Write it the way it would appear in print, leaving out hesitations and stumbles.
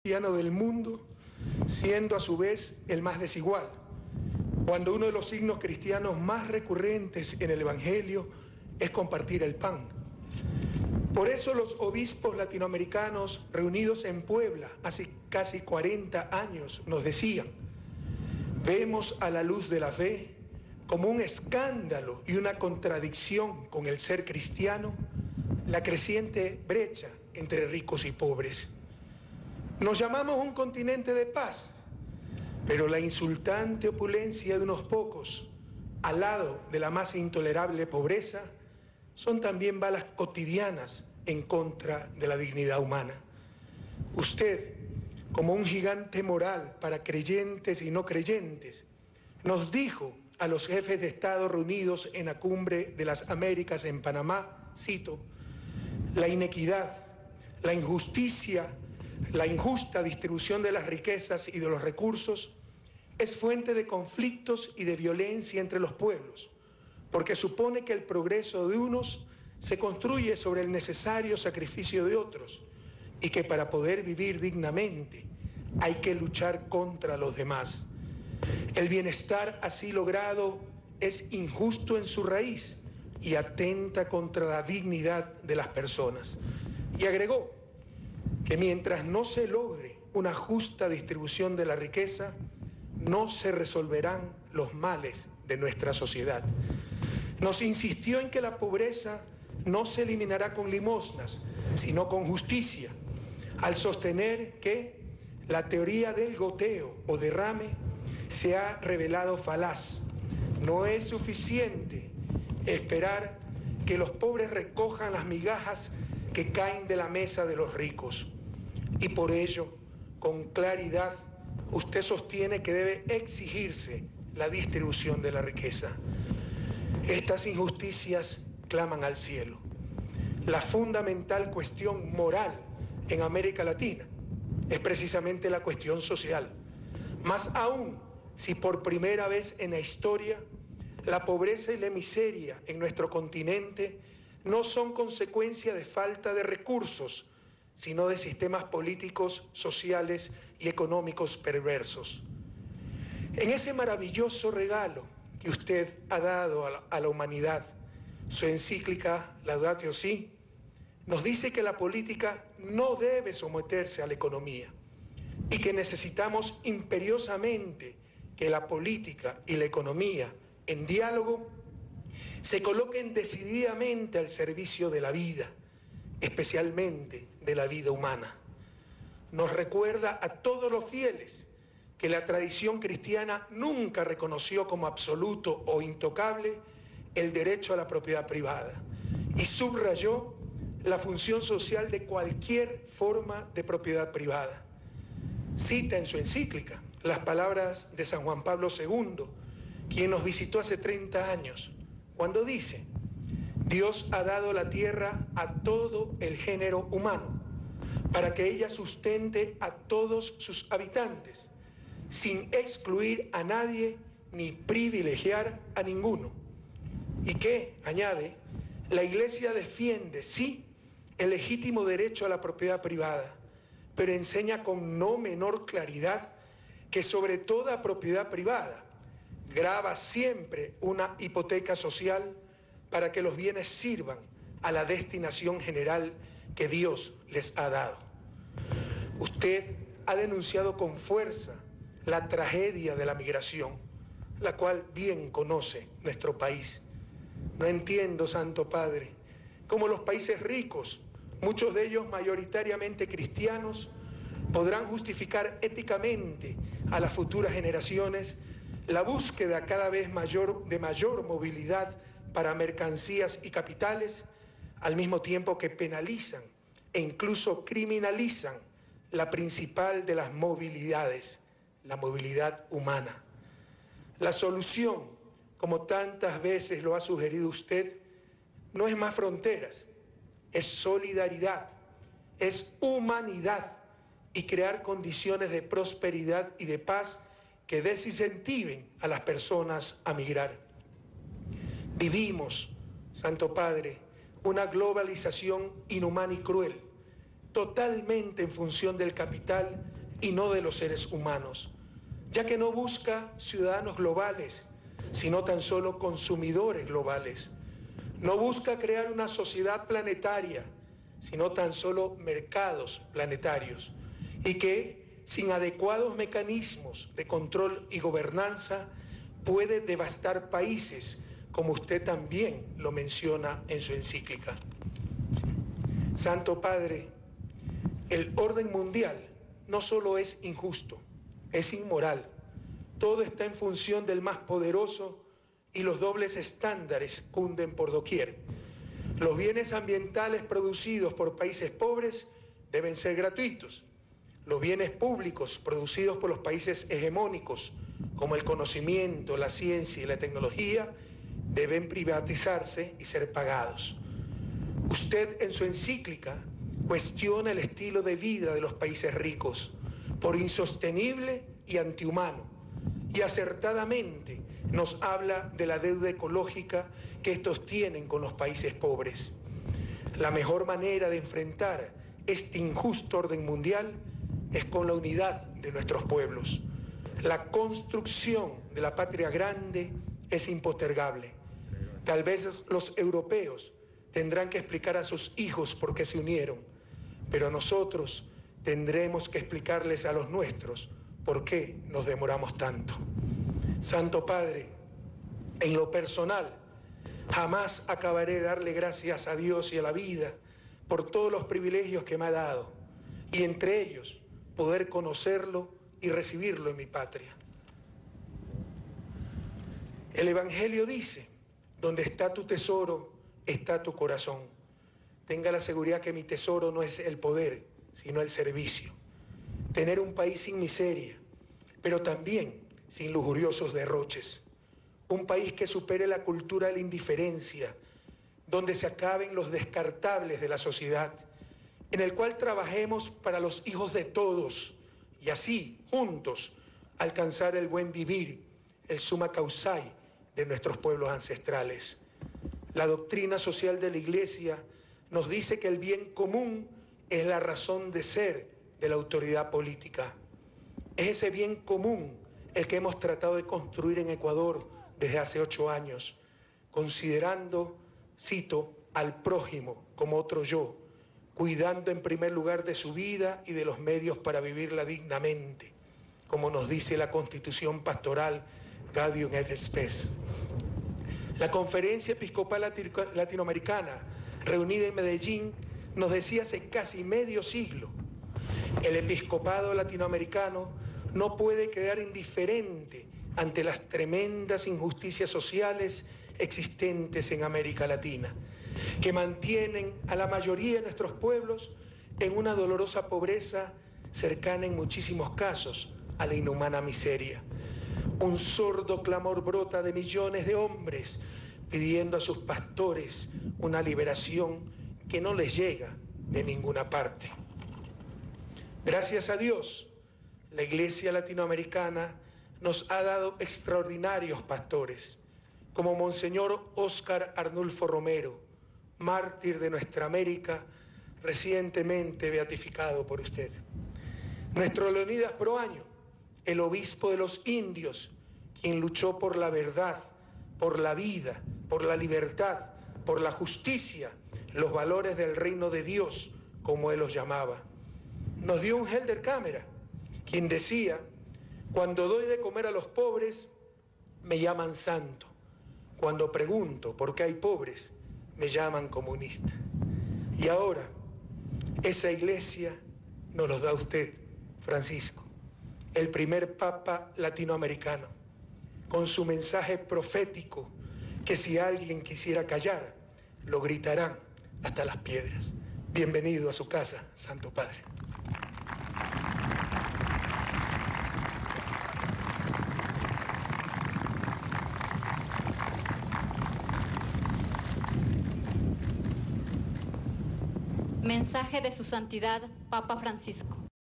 cristiano del mundo, siendo a su vez el más desigual, cuando uno de los signos cristianos más recurrentes en el Evangelio es compartir el pan. Por eso los obispos latinoamericanos reunidos en Puebla hace casi 40 años nos decían: vemos a la luz de la fe como un escándalo y una contradicción con el ser cristiano la creciente brecha entre ricos y pobres. Nos llamamos un continente de paz, pero la insultante opulencia de unos pocos, al lado de la más intolerable pobreza, son también balas cotidianas en contra de la dignidad humana. Usted, como un gigante moral para creyentes y no creyentes, nos dijo a los jefes de Estado reunidos en la Cumbre de las Américas en Panamá, cito: la inequidad, la injusticia, la injusta distribución de las riquezas y de los recursos es fuente de conflictos y de violencia entre los pueblos, porque supone que el progreso de unos se construye sobre el necesario sacrificio de otros y que para poder vivir dignamente hay que luchar contra los demás. El bienestar así logrado es injusto en su raíz y atenta contra la dignidad de las personas. Y agregó que mientras no se logre una justa distribución de la riqueza, no se resolverán los males de nuestra sociedad. Nos insistió en que la pobreza no se eliminará con limosnas, sino con justicia, al sostener que la teoría del goteo o derrame se ha revelado falaz. No es suficiente esperar que los pobres recojan las migajas que caen de la mesa de los ricos. Y por ello, con claridad, usted sostiene que debe exigirse la distribución de la riqueza. Estas injusticias claman al cielo. La fundamental cuestión moral en América Latina es precisamente la cuestión social. Más aún, si por primera vez en la historia la pobreza y la miseria en nuestro continente no son consecuencia de falta de recursos, sino de sistemas políticos, sociales y económicos perversos. En ese maravilloso regalo que usted ha dado a la humanidad, su encíclica Laudatio Si nos dice que la política no debe someterse a la economía y que necesitamos imperiosamente que la política y la economía, en diálogo, se coloquen decididamente al servicio de la vida, especialmente de la vida humana. Nos recuerda a todos los fieles que la tradición cristiana nunca reconoció como absoluto o intocable el derecho a la propiedad privada y subrayó la función social de cualquier forma de propiedad privada. Cita en su encíclica las palabras de San Juan Pablo II, quien nos visitó hace 30 años, cuando dice: Dios ha dado la tierra a todo el género humano, para que ella sustente a todos sus habitantes, sin excluir a nadie ni privilegiar a ninguno. Y que, añade, la Iglesia defiende, sí, el legítimo derecho a la propiedad privada, pero enseña con no menor claridad que sobre toda propiedad privada grava siempre una hipoteca social para que los bienes sirvan a la destinación general que Dios les ha dado. Usted ha denunciado con fuerza la tragedia de la migración, la cual bien conoce nuestro país. No entiendo, Santo Padre, cómo los países ricos, muchos de ellos mayoritariamente cristianos, podrán justificar éticamente a las futuras generaciones la búsqueda cada vez de mayor movilidad para mercancías y capitales, al mismo tiempo que penalizan e incluso criminalizan la principal de las movilidades, la movilidad humana. La solución, como tantas veces lo ha sugerido usted, no es más fronteras, es solidaridad, es humanidad y crear condiciones de prosperidad y de paz que desincentiven a las personas a migrar. Vivimos, Santo Padre, una globalización inhumana y cruel, totalmente en función del capital y no de los seres humanos, ya que no busca ciudadanos globales, sino tan solo consumidores globales. No busca crear una sociedad planetaria, sino tan solo mercados planetarios, y que, sin adecuados mecanismos de control y gobernanza, puede devastar países, como usted también lo menciona en su encíclica. Santo Padre, el orden mundial no solo es injusto, es inmoral. Todo está en función del más poderoso y los dobles estándares cunden por doquier. Los bienes ambientales producidos por países pobres deben ser gratuitos. Los bienes públicos producidos por los países hegemónicos, como el conocimiento, la ciencia y la tecnología, deben privatizarse y ser pagados. Usted en su encíclica cuestiona el estilo de vida de los países ricos por insostenible y antihumano, y acertadamente nos habla de la deuda ecológica que estos tienen con los países pobres. La mejor manera de enfrentar este injusto orden mundial es con la unidad de nuestros pueblos. La construcción de la patria grande es impostergable. Tal vez los europeos tendrán que explicar a sus hijos por qué se unieron, pero nosotros tendremos que explicarles a los nuestros por qué nos demoramos tanto. Santo Padre, en lo personal, jamás acabaré de darle gracias a Dios y a la vida por todos los privilegios que me ha dado, y entre ellos poder conocerlo y recibirlo en mi patria. El Evangelio dice: donde está tu tesoro, está tu corazón. Tenga la seguridad que mi tesoro no es el poder, sino el servicio. Tener un país sin miseria, pero también sin lujuriosos derroches. Un país que supere la cultura de la indiferencia, donde se acaben los descartables de la sociedad, en el cual trabajemos para los hijos de todos y así, juntos, alcanzar el buen vivir, el summa causae de nuestros pueblos ancestrales. La doctrina social de la Iglesia nos dice que el bien común es la razón de ser de la autoridad política. Es ese bien común el que hemos tratado de construir en Ecuador desde hace 8 años, considerando, cito, al prójimo como otro yo, cuidando en primer lugar de su vida y de los medios para vivirla dignamente, como nos dice la Constitución Pastoral Gaudium et Spes. La Conferencia Episcopal Latinoamericana, reunida en Medellín, nos decía hace casi medio siglo: el episcopado latinoamericano no puede quedar indiferente ante las tremendas injusticias sociales existentes en América Latina, que mantienen a la mayoría de nuestros pueblos en una dolorosa pobreza cercana en muchísimos casos a la inhumana miseria. Un sordo clamor brota de millones de hombres pidiendo a sus pastores una liberación que no les llega de ninguna parte. Gracias a Dios, la Iglesia latinoamericana nos ha dado extraordinarios pastores, como Monseñor Óscar Arnulfo Romero, mártir de nuestra América, recientemente beatificado por usted. Nuestro Leonidas Proaño, el obispo de los indios, quien luchó por la verdad, por la vida, por la libertad, por la justicia, los valores del reino de Dios, como él los llamaba. Nos dio un Helder Cámara, quien decía: cuando doy de comer a los pobres, me llaman santo. Cuando pregunto por qué hay pobres, me llaman comunista. Y ahora, esa iglesia nos los da usted, Francisco, el primer papa latinoamericano, con su mensaje profético que si alguien quisiera callar, lo gritarán hasta las piedras. Bienvenido a su casa, Santo Padre. Mensaje de su Santidad, Papa Francisco.